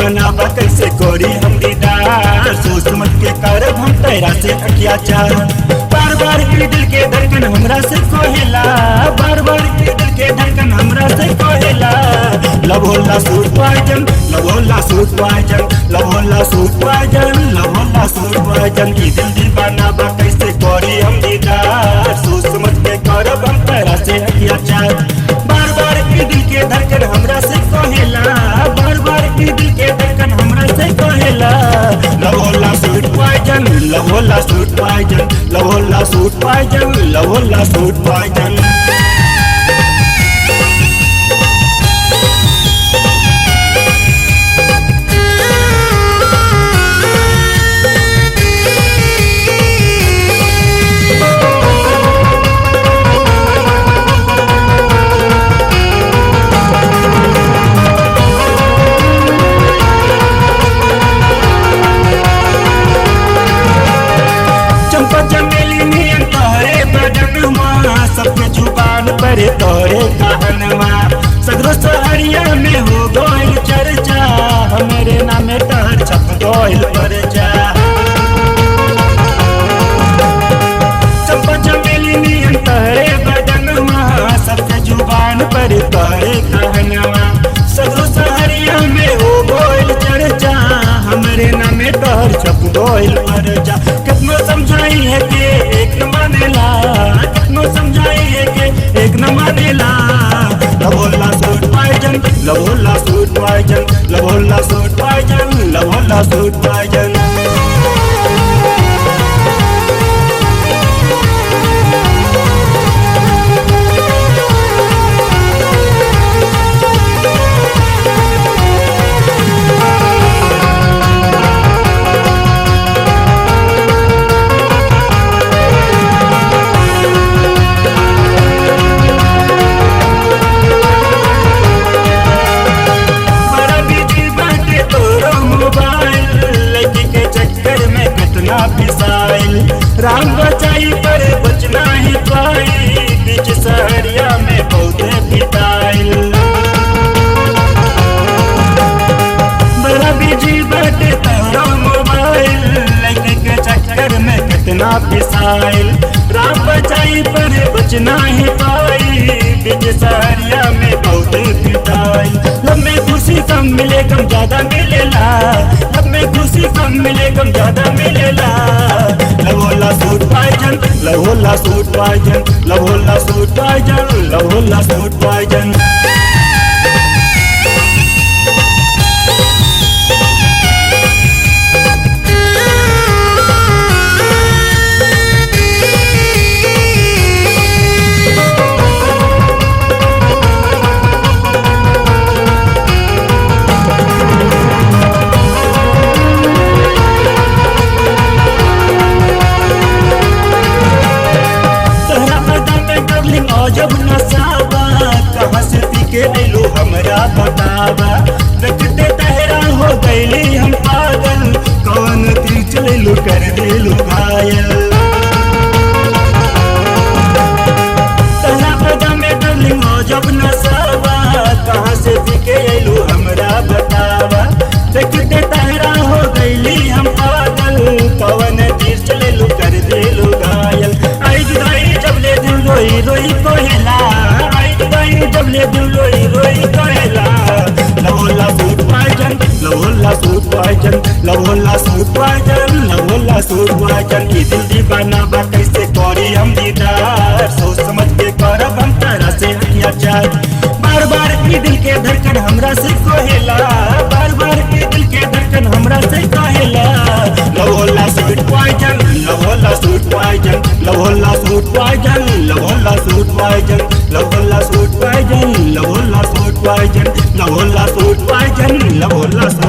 बनावा कैसे कोरी हम दीदार, सोच समझ के करब हम तेरा से अत्याचार। बार बार ई दिल के धड़कन हमरा से कोहेला, बार बार ई दिल के धड़कन हमरा से कोहेला। लव होला सूट पॉइजन, लव होला सूट पॉइजन, लव होला सूट पॉइजन, लव होला सूट पॉइजन। ई दिल दीवाना बा कैसे कोरी हम दीदार, सोच समझ के करब हम तेरा से अत्याचार। बार बार ई दिल के धड़कन हमरा से कोहेला, बार बार ई दिल के धड़कन हमरा से कोहेला। लव होला सूट पॉइजन, लव होला सूट पॉइजन, लव होला सूट पॉइजन, लव होला सूट पॉइजन। सबके जुबान पर तोरे कहनवा, सगरो सहरिया में हो गइल चर्चा, हमारे नामे तहर छप गइल परचा। चंपा चमेली नियन तहरे बदनवा, सबके जुबान पर तोरे कहनवा, सगरो सहरिया में हो गइल चर्चा, हमारे नामे तहर छप गइल परचा। कितनो समझाई है कि एक न मानेला, कितनो समझाई है कि एक न मानेला। लव होला सूट पॉइजन, लव होला सूट पॉइजन, लव होला सूट पॉइजन, लव होला सूट पॉइजन। राम बचाई पर बचना ही पाई, बीच सहरिया में बहुते पिटाइल। बड़ा बिजी बाटे तोरा मोबाइल, लड़की के चक्कर में कितना पिसाइल। राम बचाई पर बचना ही पाई, बीच सहरिया में बहुते पिटाइल। लब में खुशी कम मिले कम ज्यादा मिलेला, लब में खुशी कम मिले कम ज्यादा मिलेला। लव होला सूट पॉइजन, लव होला सूट पॉइजन, लव होला सूट पॉइजन, लव होला सूट पॉइजन। जब नसाबा कहाँ से पी के ले लो हमरा बतावा, देखते तहरा हो गईली हम पागल, कौन तीर चले लो कर दे लो घायल। तहरा पदा में डार्लिंग हो जब नसाबा, कहाँ से पी के ले लो हमरा बतावा, देखते तहरा हो गईली हम पागल, कौन तीर चले लो कर दे लो घायल। आई जुदाई जब ले दिल रोई रोई कोहेला, आई जुदाई जब ले दिल रोई रोई कोहेला। लव होला सूट पॉइजन, लव होला सूट पॉइजन, लव होला सूट पॉइजन, लव होला सूट पॉइजन। ई दिल दीवाना बा कैसे कोरी हम दीदार, सोच समझ के करब हम तेरा से अत्याचार। बार बार ई दिल के धड़कन हमरा से कोहेला, बार बार ई दिल के धड़कन हमरा से कोहेला। लव होला सूट पॉइजन, लव होला सूट पॉइजन, लव होला सूट पॉइजन, लव होला सूट पॉइजन, लव होला सूट पॉइजन, लव होला सूट पॉइजन, लव होला सूट पॉइजन, लव होला सूट